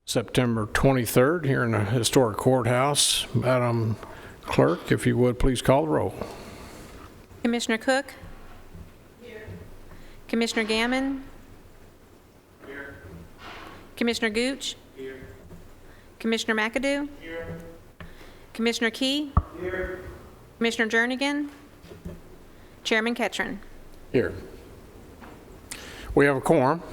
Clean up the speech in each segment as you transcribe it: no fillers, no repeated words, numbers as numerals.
September 23rd here in the historic courthouse. Madam Clerk, if you would, please call the roll. Commissioner Cook? Here. Commissioner Gammon? Here. Commissioner Gooch? Here. Commissioner McAdoo? Here. Commissioner Key? Here. Commissioner Jernigan? Chairman Ketron? Here. We have a quorum.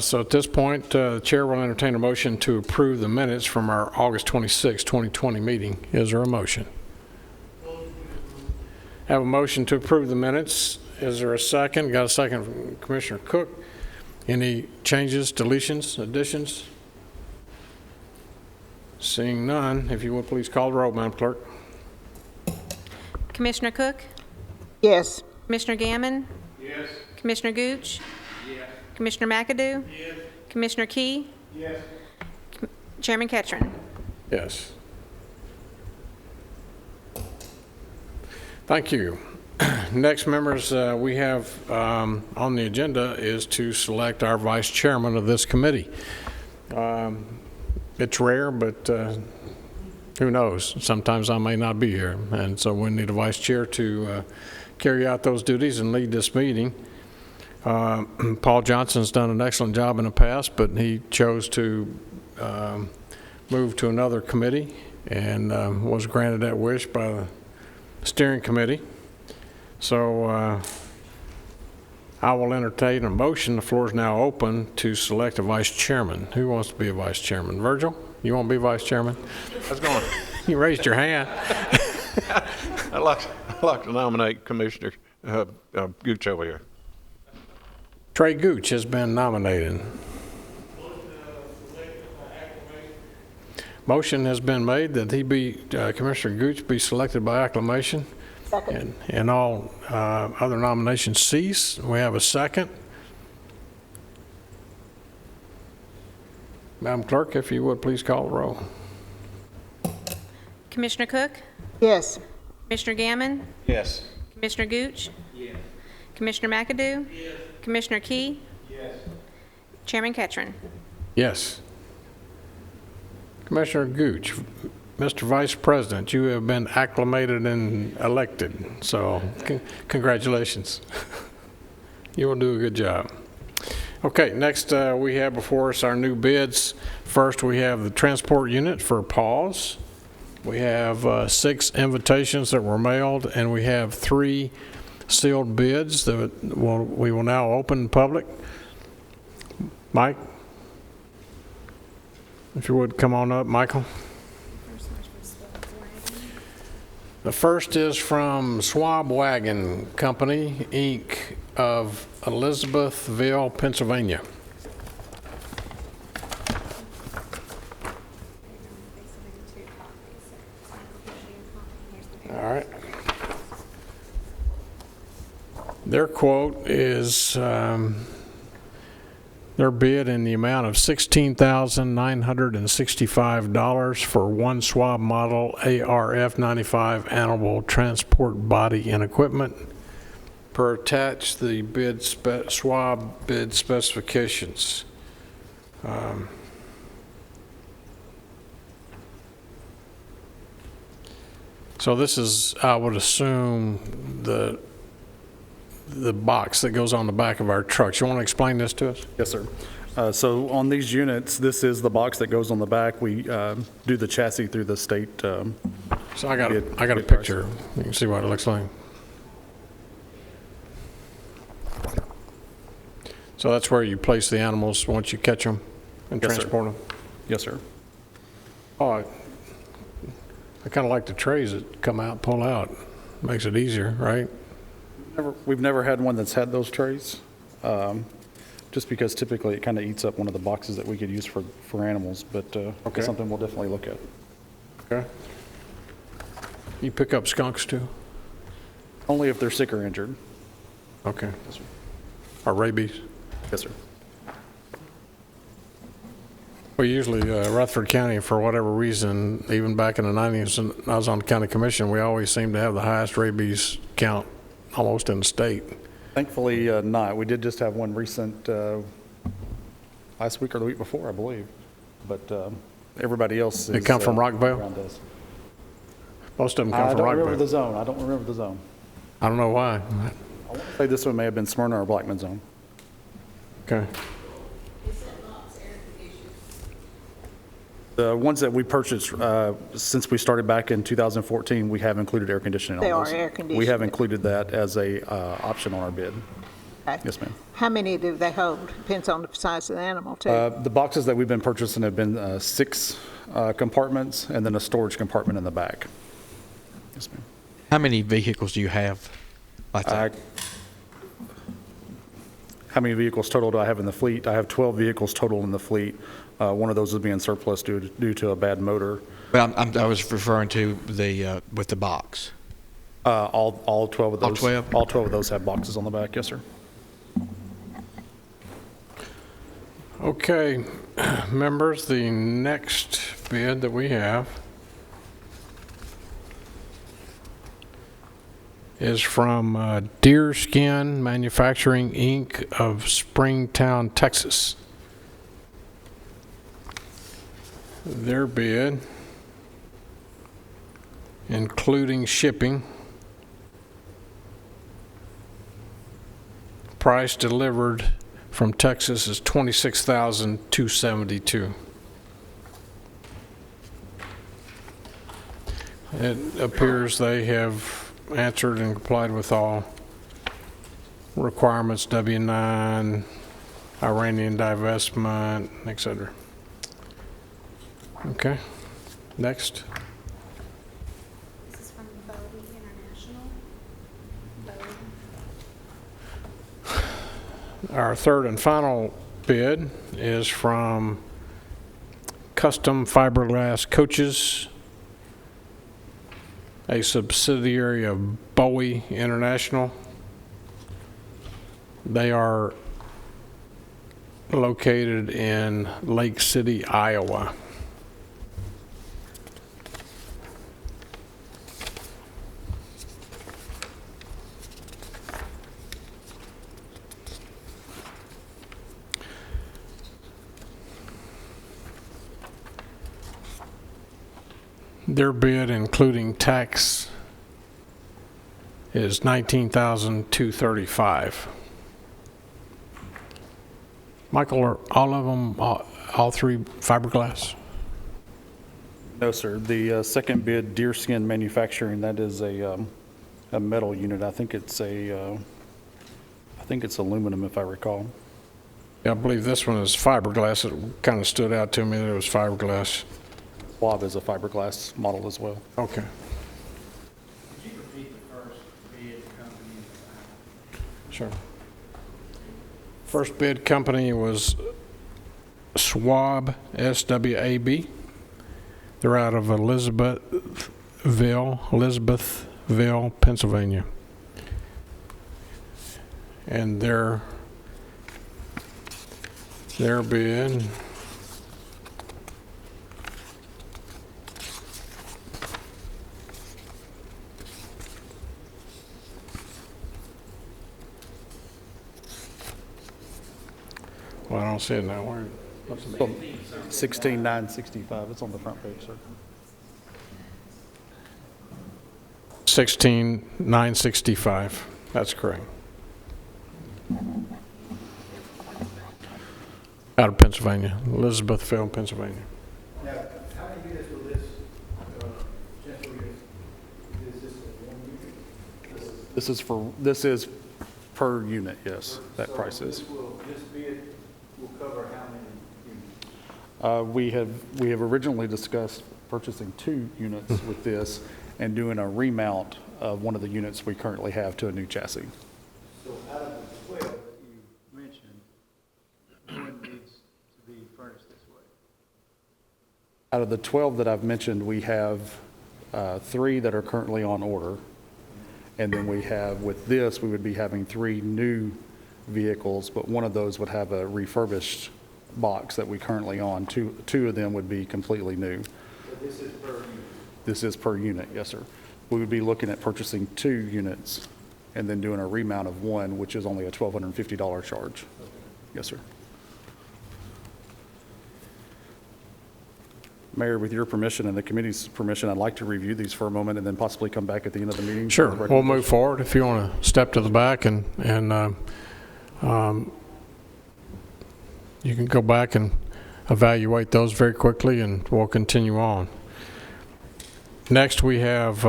So at this point, the chair will entertain a motion to approve the minutes from our August 26, 2020 meeting. Is there a motion? Have a motion to approve the minutes. Is there a second? Got a second from Commissioner Cook. Any changes, deletions, additions? Seeing none, if you would please call the roll, Madam Clerk. Commissioner Cook? Yes. Commissioner Gammon? Yes. Commissioner Gooch? Yes. Commissioner McAdoo? Yes. Commissioner Key? Yes. Chairman Ketron? Yes. Thank you. Next, members, we have on the agenda is to select our vice chairman of this committee. It's rare, but who knows? Sometimes I may not be here, and so we need a vice chair to carry out those duties and lead this meeting. Paul Johnson's done an excellent job in the past, but he chose to move to another committee and was granted that wish by the steering committee. So I will entertain a motion. The floor is now open to select a vice chairman. Who wants to be a vice chairman? Virgil, you want to be vice chairman? How's it going? You raised your hand. I'd like to nominate Commissioner Gooch over here. Trey Gooch has been nominated. Motion has been made that he be, Commissioner Gooch be selected by acclamation. Second. And all other nominations cease. We have a second. Madam Clerk, if you would, please call the roll. Commissioner Cook? Yes. Commissioner Gammon? Yes. Commissioner Gooch? Yes. Commissioner McAdoo? Yes. Commissioner Key? Yes. Chairman Ketron? Yes. Commissioner Gooch, Mr. Vice President, you have been acclimated and elected, so congratulations. You will do a good job. Okay, next we have before us our new bids. First, we have the transport unit for Paws. We have 6 invitations that were mailed, and we have 3 sealed bids that we will now open public. Mike, if you would come on up, Michael. The first is from Swab Wagon Company, Inc. of Elizabethville, Pennsylvania. All right. Their quote is their bid in the amount of $16,965 for one Swab model ARF 95 animal transport body and equipment. Per attached, the bid Swab bid specifications. So this is, I would assume, the box that goes on the back of our trucks. You want to explain this to us? Yes, sir. So on these units, this is the box that goes on the back. We do the chassis through the state. So I got a bid picture. You can see what it looks like. So that's where you place the animals once you catch them and Yes, sir. transport them? Yes, sir. Oh, I kind of like the trays that come out, pull out. Makes it easier, right? We've never had one that's had those trays, just because typically it kind of eats up one of the boxes that we could use for animals, but Okay. it's something we'll definitely look at. Okay. You pick up skunks too? Only if they're sick or injured. Okay. Yes, sir. Or rabies? Yes, sir. Well, usually Rutherford County, for whatever reason, even back in the 90s when I was on the county commission, we always seemed to have the highest rabies count almost in the state. Thankfully, not. We did just have one recent last week or the week before, I believe. but everybody else is. They come from Rockville? around us. Most of them come I from don't remember the Rockville. zone. I don't remember the zone. I don't know why. I want to say this one may have been Smyrna or Blackman zone. Okay. The ones that we purchased, since we started back in 2014, we have included air conditioning on They those. are air We have conditioned. included that as a option on our bid. Okay. Yes, ma'am. How many do they hold? Depends on the size of the animal, too. The boxes that we've been purchasing have been 6 compartments and then a storage compartment in the back. Yes, ma'am. How many vehicles do you have like that? How many vehicles total do I have in the fleet? I have 12 vehicles total in the fleet. One of those is being surplus due to a bad motor. Well, I was referring to the with the box. All 12 of All those. 12? All 12 of those have boxes on the back, yes, sir. Okay, members, the next bid that we have is from Deerskin Manufacturing, Inc. of Springtown, Texas. Their bid, including shipping, price delivered from Texas is $26,272. It appears they have answered and complied with all requirements, W-9, Iranian divestment, etc. Okay, next. This is from Bowie International. Bowie. Our third and final bid is from Custom Fiberglass Coaches, a subsidiary of Bowie International. They are located in Lake City, Iowa. Their bid, including tax, is $19,235. Michael, are all of them, all three fiberglass? No, sir. The second bid, Deerskin Manufacturing, that is a metal unit. I think it's aluminum, if I recall. Yeah, I believe this one is fiberglass. It kind of stood out to me that it was fiberglass. Schwab is a fiberglass model as well. Okay. Could you repeat the first bid company? Sure. First bid company was Schwab, SWAB. They're out of Elizabethville, Pennsylvania. And their bid well, I don't see it now. Where? 16,965. It's on the front page, sir. 16,965. That's correct. Out of Pennsylvania, Elizabethville, Pennsylvania. Now, how many units will this, potential units, is this one unit? This is per unit, yes, that price is. This bid will cover how many units? We have originally discussed purchasing 2 units with this and doing a remount of one of the units we currently have to a new chassis. So out of the 12 that you mentioned, one needs to be furnished this way. Out of the 12 that I've mentioned, we have 3 that are currently on order. And then we have, with this, we would be having 3 new vehicles, but one of those would have a refurbished box that we currently own. Two of them would be completely new. So this is per unit. This is per unit, yes, sir. We would be looking at purchasing 2 units and then doing a remount of 1, which is only a $1,250 charge. Yes, sir. Mayor, with your permission and the committee's permission, I'd like to review these for a moment and then possibly come back at the end of the meeting. Sure, for we'll move forward if you want to step to the back and you can go back and evaluate those very quickly and we'll continue on. Next, we have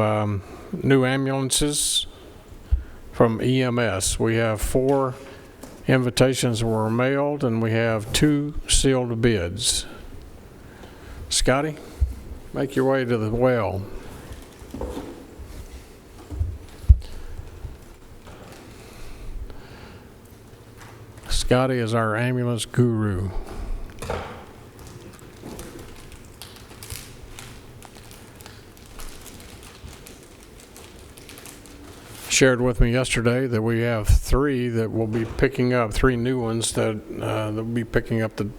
new ambulances from EMS. We have 4 invitations were mailed and we have 2 sealed bids. Scotty, make your way to the well. Scotty is our ambulance guru. Shared with me yesterday that we have 3 that will be picking up, 3 new ones that will be picking up the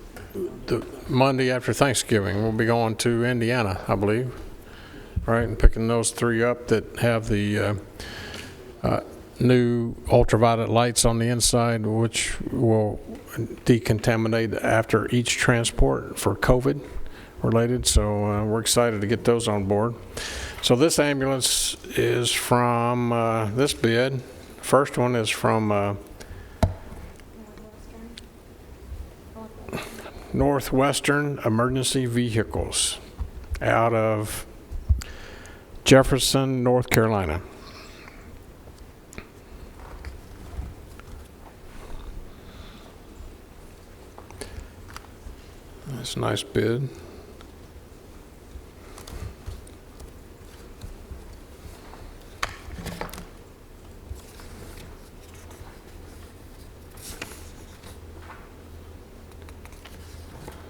Monday after Thanksgiving. We'll be going to Indiana, I believe, right, and picking those 3 up that have the new ultraviolet lights on the inside, which will decontaminate after each transport for COVID related. So we're excited to get those on board. So this ambulance is from this bid. First one is from Northwestern Emergency Vehicles out of Jefferson, North Carolina. That's a nice bid.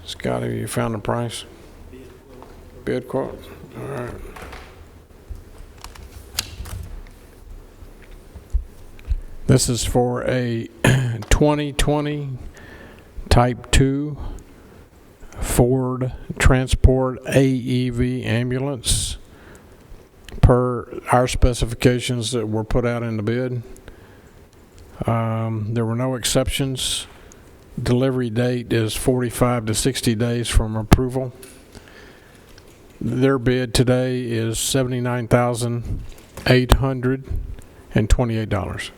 Scotty, you found the price? Bid quote? All right. This is for a 2020 Type 2 Ford Transport AEV ambulance per our specifications that were put out in the bid. There were no exceptions. Delivery date is 45 to 60 days from approval. Their bid today is $79,828.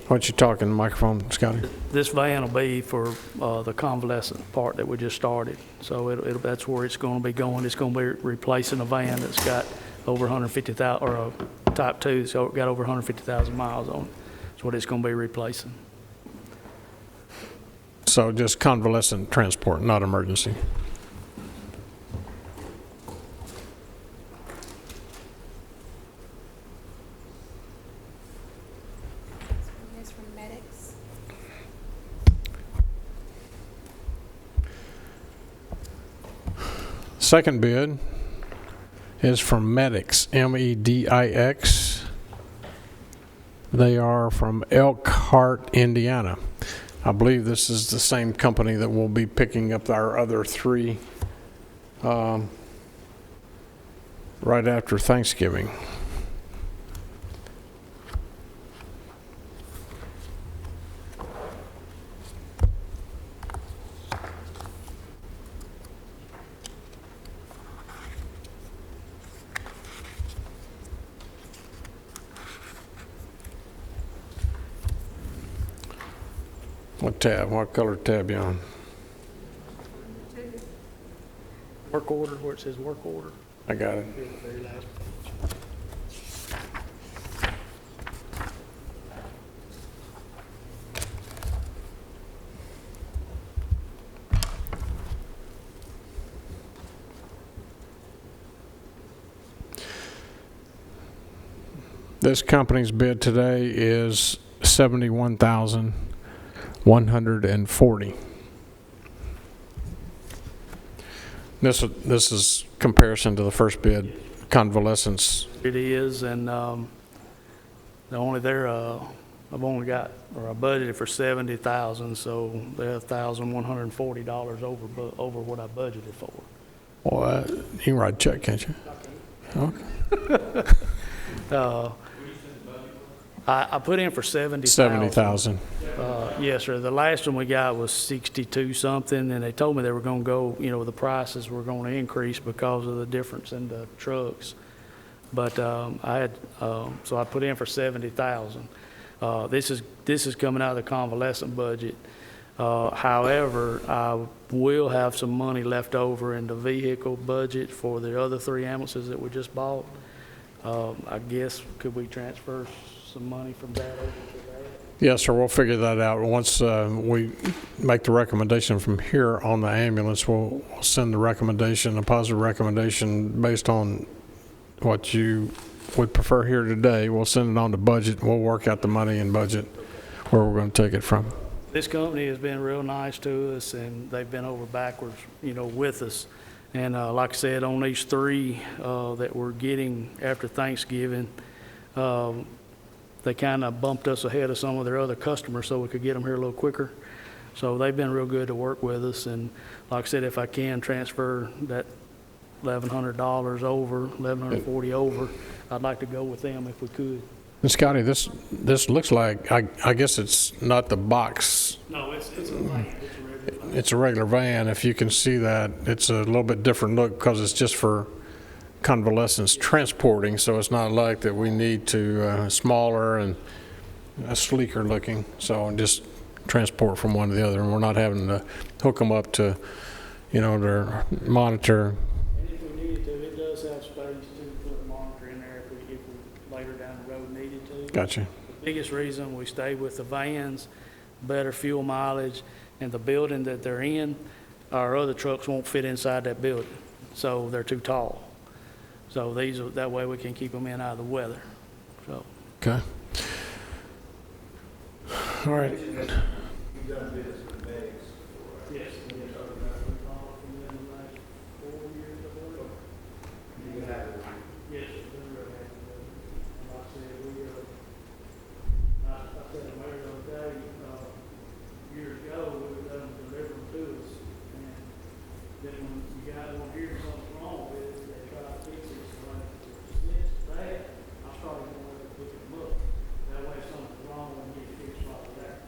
What you talking, microphone, Scotty? This van will be for the convalescent part that we just started. So that's where it's going to be going. It's going to be replacing a van that's got over 150,000, or a Type 2, so it got over 150,000 miles on it. That's what it's going to be replacing. So just convalescent transport, not emergency. It's from Medics. Second bid is from Medics, M-E-D-I-X. They are from Elkhart, Indiana. I believe this is the same company that will be picking up our other 3 right after Thanksgiving. What tab? What color tab you on? Work order, where it says work order. I got it. Very last page. This company's bid today is $71,140. This is comparison to the first bid, convalescence. It is, and the only there, I've only got, or I budgeted for 70,000, so they're $1,140 over what I budgeted for. Well, you can write a check, can't you? Okay. I put in for 70,000. 70,000. Yes, sir. The last one we got was 62 something, and they told me they were going to go, the prices were going to increase because of the difference in the trucks. But so I put in for 70,000. This is coming out of the convalescent budget. However, I will have some money left over in the vehicle budget for the other 3 ambulances that we just bought. I guess, could we transfer some money from that over to that? Yes, sir, we'll figure that out. Once we make the recommendation from here on the ambulance, we'll send the recommendation, a positive recommendation based on what you would prefer here today. We'll send it on to budget, and we'll work out the money in budget where we're going to take it from. This company has been real nice to us, and they've been over backwards, with us. And like I said, on these 3 that we're getting after Thanksgiving, they kind of bumped us ahead of some of their other customers so we could get them here a little quicker. So they've been real good to work with us. And like I said, if I can transfer that $1,100 over, $1,140 over, I'd like to go with them if we could. And Scotty, this looks like, I guess it's not the box. No, it's a van. It's a regular van. It's a regular van. If you can see that, it's a little bit different look because it's just for convalescents transporting, so it's not like that we need to smaller and sleeker looking, so just transport from one to the other, and we're not having to hook them up to their monitor. And if we needed to, it does have space to put a monitor in there if we later down the road needed to. Gotcha. The biggest reason we stay with the vans, better fuel mileage, and the building that they're in, our other trucks won't fit inside that building, so they're too tall. So that way we can keep them in out of the weather. So Okay. All right. You've done business with Medics before, right? yes, You can have it. yes, like I said, I said a mayor the other day, years ago, we were done delivering to us, and then when you got one here, something's wrong with it, they try to fix it, so since that, I started going to pick them up. That way, if something's wrong, we get it fixed right there.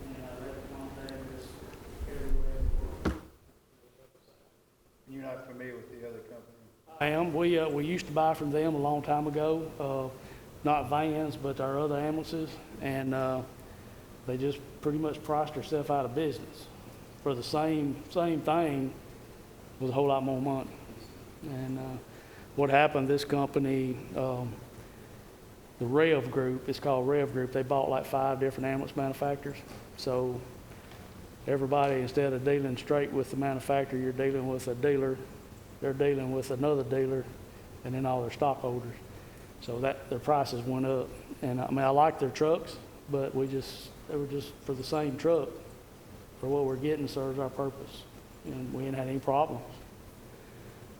And they contact us everywhere. You're not familiar with the other company? I am. We used to buy from them a long time ago, not vans, but our other ambulances, and they just pretty much priced themselves out of business for the same thing with a whole lot more money. And what happened, this company, the Rev Group, it's called Rev Group, they bought like 5 different ambulance manufacturers. So everybody, instead of dealing straight with the manufacturer, you're dealing with a dealer, they're dealing with another dealer, and then all their stockholders. So their prices went up. And I like their trucks, but they were just for the same truck, for what we're getting serves our purpose. And we ain't had any problems.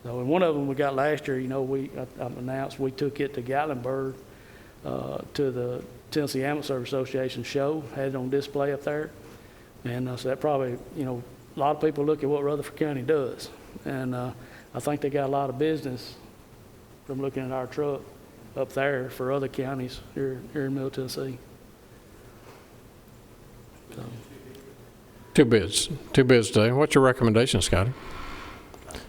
So, and one of them we got last year, I announced we took it to Gatlinburg, to the Tennessee Ambulance Service Association show, had it on display up there. And so that probably, a lot of people look at what Rutherford County does. And I think they got a lot of business from looking at our truck up there for other counties here in Middle Tennessee. So, 2 bids today. What's your recommendation, Scotty?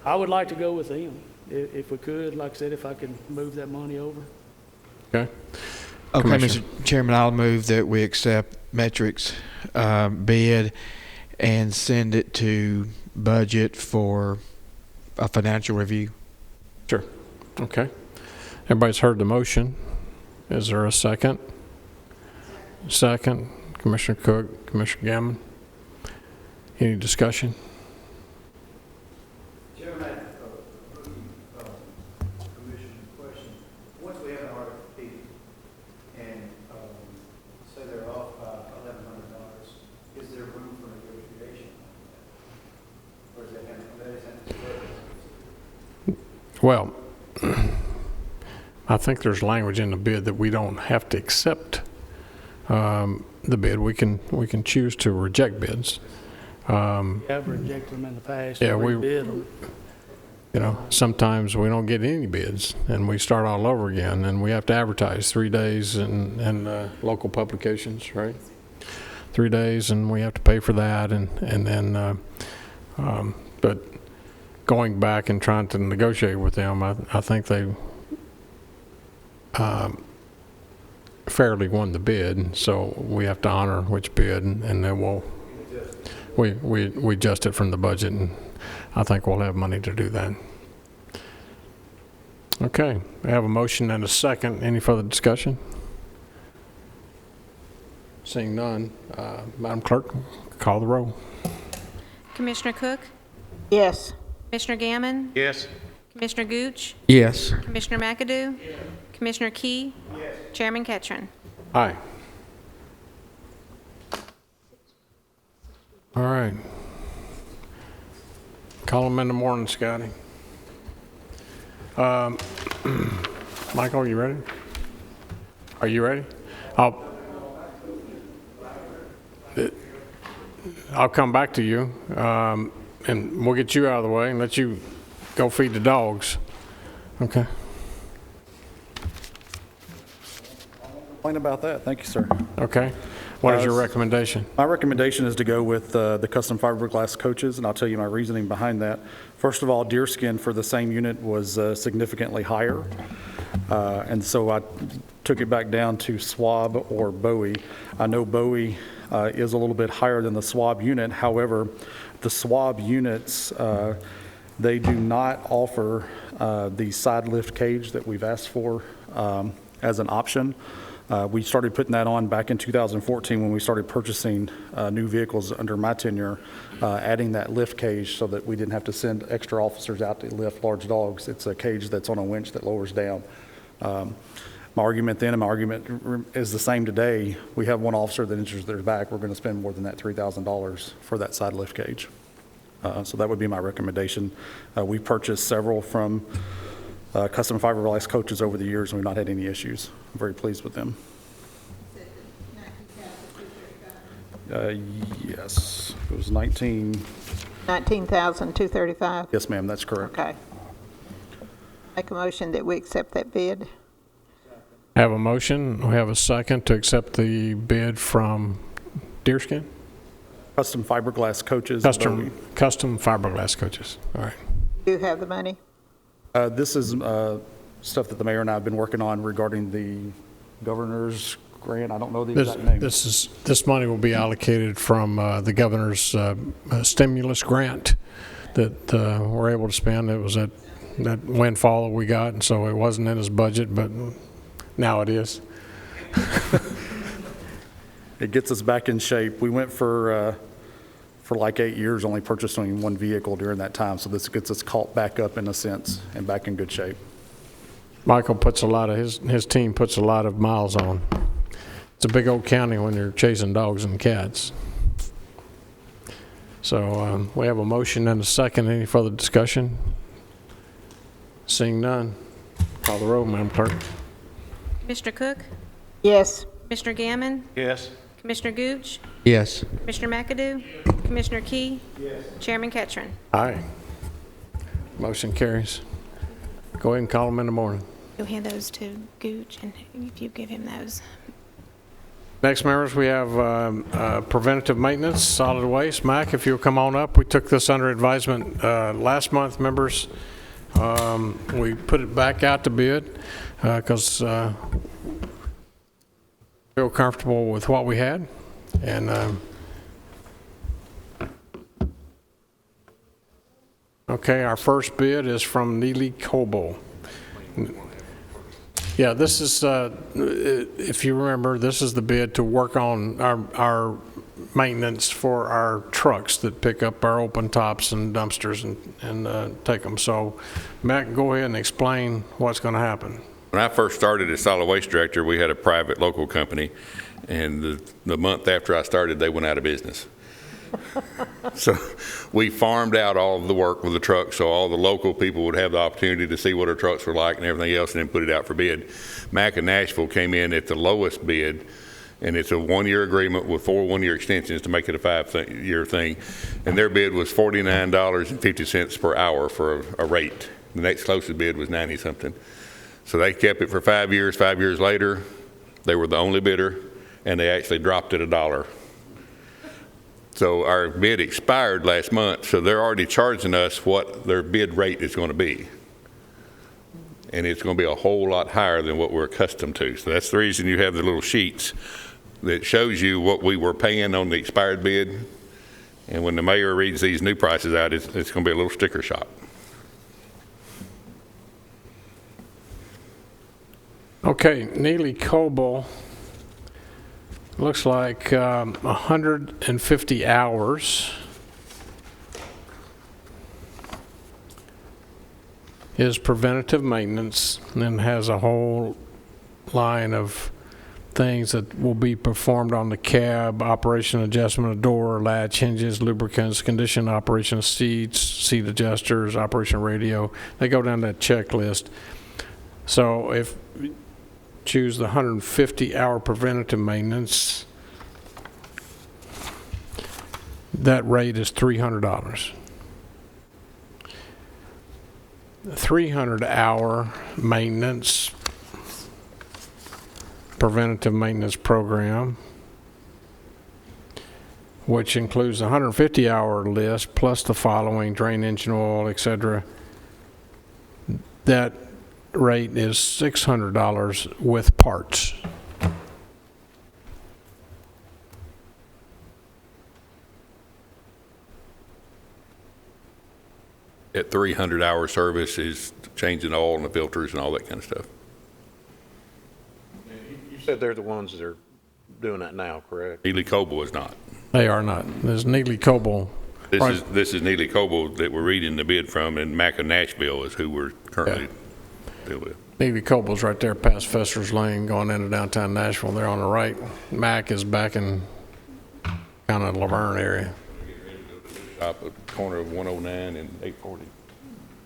I would like to go with them if we could. Like I said, if I can move that money over. Okay. Okay, Commissioner. Mr. Chairman, I'll move that we accept Metric's bid and send it to budget for a financial review. Sure. Okay. Everybody's heard the motion. Is there a second? Second. Commissioner Cook, Commissioner Gammon. Any discussion? Chairman, Commission question. Once we have an RFP and say they're off by $1,100, is there room for negotiation? Or is that Well, I think there's language in the bid that we don't have to accept the bid. We can choose to reject bids. We have rejected them in the past. Yeah, and we- rebid them. Sometimes we don't get any bids and we start all over again, and we have to advertise 3 days in local publications, right? 3 days, and we have to pay for that, and then, but going back and trying to negotiate with them, I think they fairly won the bid, so we have to honor which bid, and then we adjust it from the budget, and I think we'll have money to do that. Okay, we have a motion and a second. Any further discussion? Seeing none, Madam Clerk, call the roll. Commissioner Cook? Yes. Commissioner Gammon? Yes. Commissioner Gooch? Yes. Commissioner McAdoo? Commissioner Key? Chairman Ketchum. Aye. All right. Call them in the morning, Scotty. Michael, you ready? Are you ready? I'll come back to you, and we'll get you out of the way and let you go feed the dogs. Okay. Complain about that. Thank you, sir. Okay. What is your recommendation? My recommendation is to go with the custom fiberglass coaches, and I'll tell you my reasoning behind that. First of all, deerskin for the same unit was significantly higher, and so I took it back down to Swab or Bowie. I know Bowie is a little bit higher than the Swab unit. However, the Swab units, they do not offer the side lift cage that we've asked for as an option. We started putting that on back in 2014 when we started purchasing new vehicles under my tenure, adding that lift cage so that we didn't have to send extra officers out to lift large dogs. It's a cage that's on a winch that lowers down. My argument then and my argument is the same today. We have one officer that injures their back. We're going to spend more than that $3,000 for that side lift cage. So that would be my recommendation. We purchased several from custom fiberglass coaches over the years, and we've not had any issues. I'm very pleased with them. Yes, it was 19,235. Yes, ma'am, that's correct. Okay. Make a motion that we accept that bid. Have a motion. We have a second to accept the bid from Deerskin? Custom fiberglass coaches. Custom fiberglass coaches. All right. Do you have the money? This is stuff that the mayor and I have been working on regarding the governor's grant. I don't know the exact name. This money will be allocated from the governor's stimulus grant that we're able to spend. It was that windfall that we got, and so it wasn't in his budget, but now it is. It gets us back in shape. We went for like 8 years only purchasing one vehicle during that time, so this gets us caught back up in a sense and back in good shape. Michael puts a lot of his team puts a lot of miles on. It's a big old county when you're chasing dogs and cats. So we have a motion and a second. Any further discussion? Seeing none, call the roll, Madam Clerk. Commissioner Cook? Yes. Commissioner Gammon? Yes. Commissioner Gooch? Yes. Commissioner McAdoo? Commissioner Key? Chairman Ketchum. Aye. Motion carries. Go ahead and call them in the morning. You'll hand those to Gooch, and if you give him those. Next, members, we have preventative maintenance, solid waste. Mac, if you'll come on up. We took this under advisement last month, members. We put it back out to bid because feel comfortable with what we had. And okay, our first bid is from Neely Coble. Yeah, this is, if you remember, this is the bid to work on our maintenance for our trucks that pick up our open tops and dumpsters and take them. So, Mac, go ahead and explain what's going to happen. When I first started as solid waste director, we had a private local company, and the month after I started, they went out of business. So we farmed out all of the work with the trucks, so all the local people would have the opportunity to see what our trucks were like and everything else, and then put it out for bid. Mack and Nashville came in at the lowest bid, and it's a 1-year agreement with 4 one-year extensions to make it a 5-year thing. And their bid was $49.50 per hour for a rate. The next closest bid was 90-something. So they kept it for 5 years. 5 years later, they were the only bidder, and they actually dropped it $1 So our bid expired last month, so they're already charging us what their bid rate is going to be. And it's going to be a whole lot higher than what we're accustomed to. So that's the reason you have the little sheets that shows you what we were paying on the expired bid. And when the mayor reads these new prices out, it's going to be a little sticker shock. Okay, Neely Coble, looks like 150 hours is preventative maintenance, and then has a whole line of things that will be performed on the cab: operation, adjustment of door, latch hinges, lubricants, condition, operation of seats, seat adjusters, operation radio. They go down that checklist. So if you choose the 150-hour preventative maintenance, that rate is $300. The 300-hour maintenance preventative maintenance program, which includes the 150-hour list plus the following: drain, engine oil, etc. That rate is $600 with parts. At 300-hour service is changing oil and the filters and all that kind of stuff. You said they're the ones that are doing that now, correct? Neely Coble is not. They are not. There's Neely Coble. This is Neely Coble that we're reading the bid from, and Mack of Nashville is who we're currently dealing with. Neely Coble's right there past Fester's Lane going into downtown Nashville. They're on the right. Mack is back in kind of Laverne area. Top of the corner of 109 and 840.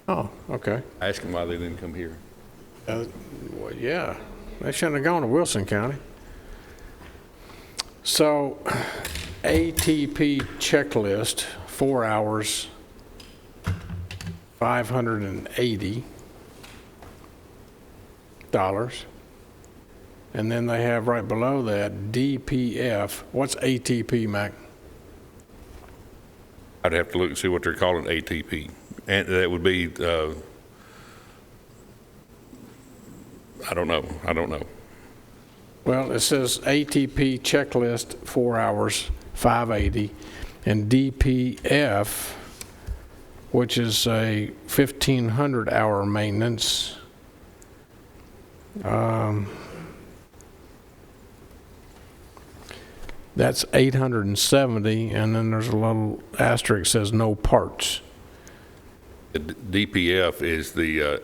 Oh, okay. Ask them why they didn't come here. Well, yeah, they shouldn't have gone to Wilson County. So, ATP checklist, 4 hours, $580. And then they have right below that DPF. What's ATP, Mac? I'd have to look and see what they're calling ATP. And that would be, I don't know. Well, it says ATP checklist, 4 hours, $580, and DPF, which is a 1,500-hour maintenance, that's $870, and then there's a little asterisk that says no parts. The DPF is the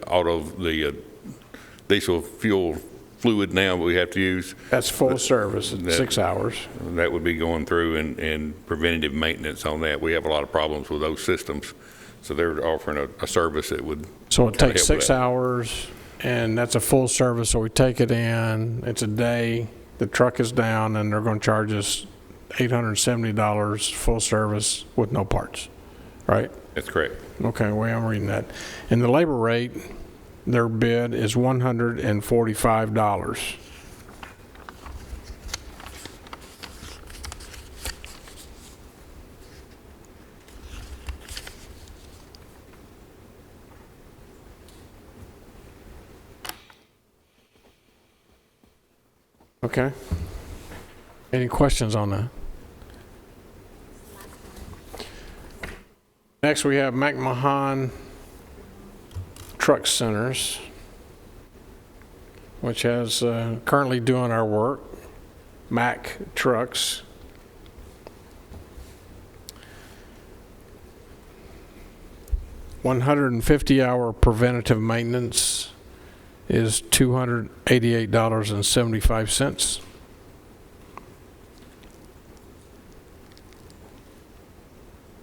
diesel fuel fluid now we have to use. That's full service at 6 hours. That would be going through and preventative maintenance on that. We have a lot of problems with those systems, so they're offering a service that would. So it kinda takes help 6 that. hours, and that's a full service, so we take it in, it's a day, the truck is down, and they're going to charge us $870 full service with no parts, right? That's correct. Okay, way I'm reading that. And the labor rate, their bid is $145. Okay. Any questions on that? Next, we have McMahon Truck Centers, which has currently doing our work. Mack Trucks. $150-hour preventative maintenance is $288.75.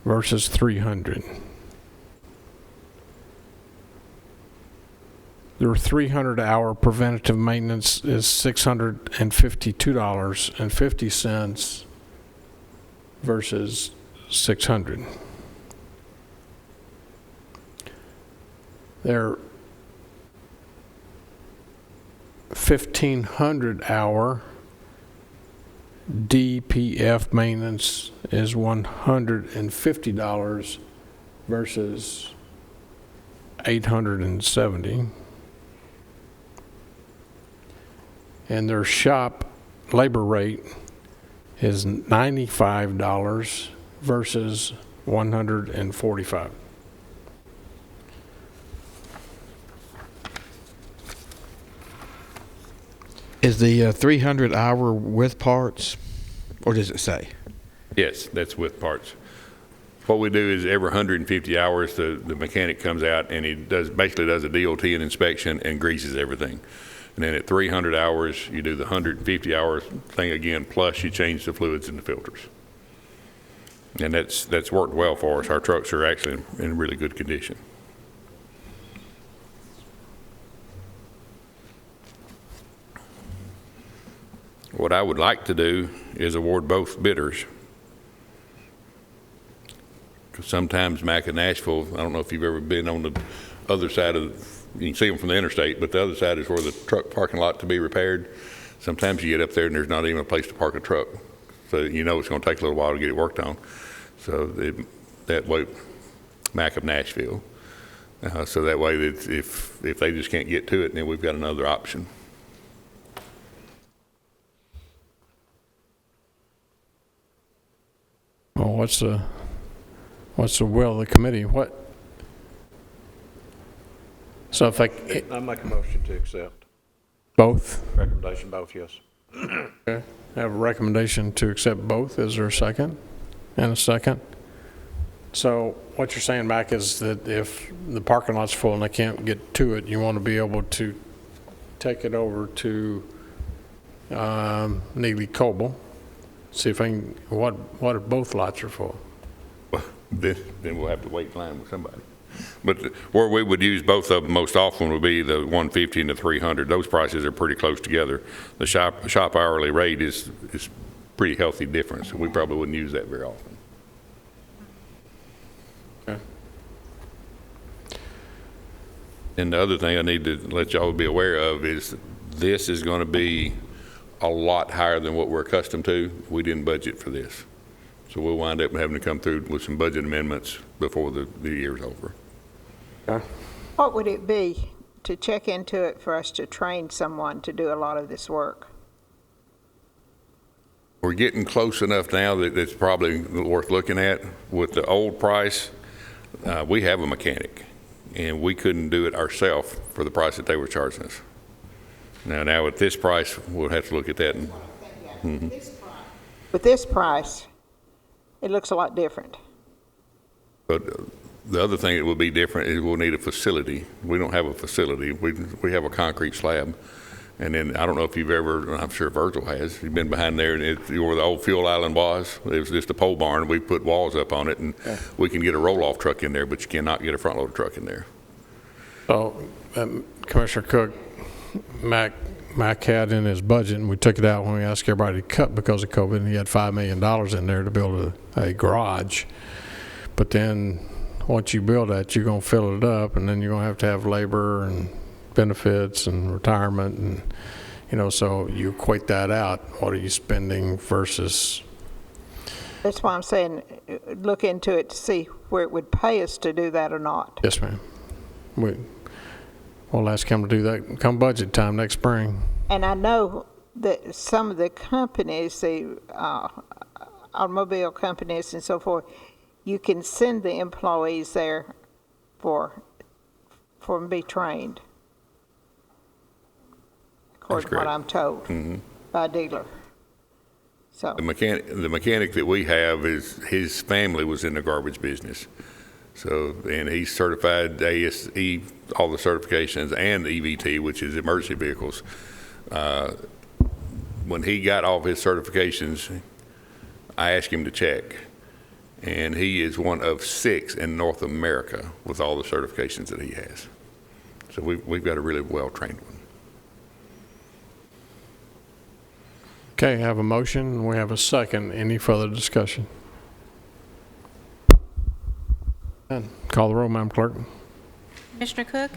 Versus $300. Their 300-hour preventative maintenance is $652.50 versus $600. Their 1,500-hour DPF maintenance is $150 versus $870. And their shop labor rate is $95 versus $145. Is the 300 hour with parts, or does it say? Yes, that's with parts. What we do is every 150 hours, the mechanic comes out and he basically does a DOT and inspection and greases everything. And then at 300 hours, you do the 150 hour thing again, plus you change the fluids and the filters. And that's worked well for us. Our trucks are actually in really good condition. What I would like to do is award both bidders. 'Cause sometimes Mack and Nashville, I don't know if you've ever been on the other side of, you can see them from the interstate, but the other side is where the truck parking lot to be repaired. Sometimes you get up there and there's not even a place to park a truck. So you know it's going to take a little while to get it worked on. So that way, Mack of Nashville. So that way, if they just can't get to it, then we've got another option. Well, what's the will of the committee? So if I make a motion to accept. both? Recommendation both, yes. Okay. I have a recommendation to accept both. Is there a second? And a second? So what you're saying, Mac, is that if the parking lot's full and they can't get to it, you want to be able to take it over to Neely Coble, see if I can, what if both lots are full? Then we'll have to wait in line with somebody. But where we would use both of them most often would be the 150 and the 300. Those prices are pretty close together. The shop hourly rate is pretty healthy difference. We probably wouldn't use that very often. Okay. And the other thing I need to let y'all be aware of is this is going to be a lot higher than what we're accustomed to. We didn't budget for this. So we'll wind up having to come through with some budget amendments before the year's over. Okay. What would it be to check into it for us to train someone to do a lot of this work? We're getting close enough now that it's probably worth looking at. With the old price, we have a mechanic, and we couldn't do it ourselves for the price that they were charging us. Now at this price, we'll have to look at that. With this price, it looks a lot different. But the other thing that will be different is we'll need a facility. We don't have a facility. We have a concrete slab. And then I don't know if you've ever, I'm sure Virgil has, you've been behind there and where the old fuel island was. It was just a pole barn. We put walls up on it and we can get a roll-off truck in there, but you cannot get a front-loader truck in there. So Commissioner Cook, Mac had in his budget, and we took it out when we asked everybody to cut because of COVID, and he had $5 million in there to build a garage. But then once you build that, you're going to fill it up, and then you're going to have labor and benefits and retirement, and so you equate that out. What are you spending versus? That's why I'm saying look into it to see where it would pay us to do that or not. Yes, ma'am. We'll ask him to do that come budget time next spring. And I know that some of the companies, the automobile companies and so forth, you can send the employees there for them to be trained, according to what I'm told by a dealer. So The mechanic that we have his family was in the garbage business. So, and he's certified ASE, all the certifications, and EVT, which is emergency vehicles. When he got all of his certifications, I asked him to check, and he is one of 6 in North America with all the certifications that he has. So we've got a really well-trained one. Okay, I have a motion. We have a second. Any further discussion? Call the roll, Madam Clerk. Commissioner Cook?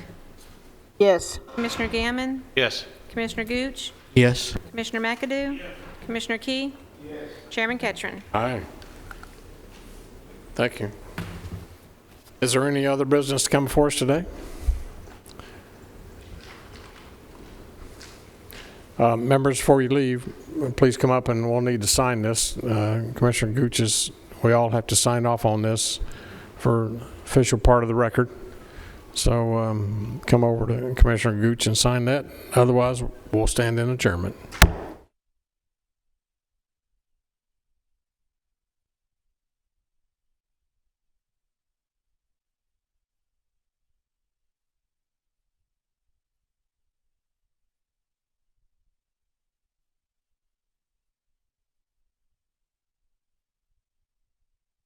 yes, Commissioner Gammon? Yes. Commissioner Gooch? Yes. Commissioner McAdoo? Commissioner Key? Chairman Ketchum. Aye. Thank you. Is there any other business to come before us today? Members, before you leave, please come up and we'll need to sign this. Commissioner Gooch we all have to sign off on this for official part of the record. So come over to Commissioner Gooch and sign that. Otherwise, we'll stand in adjournment.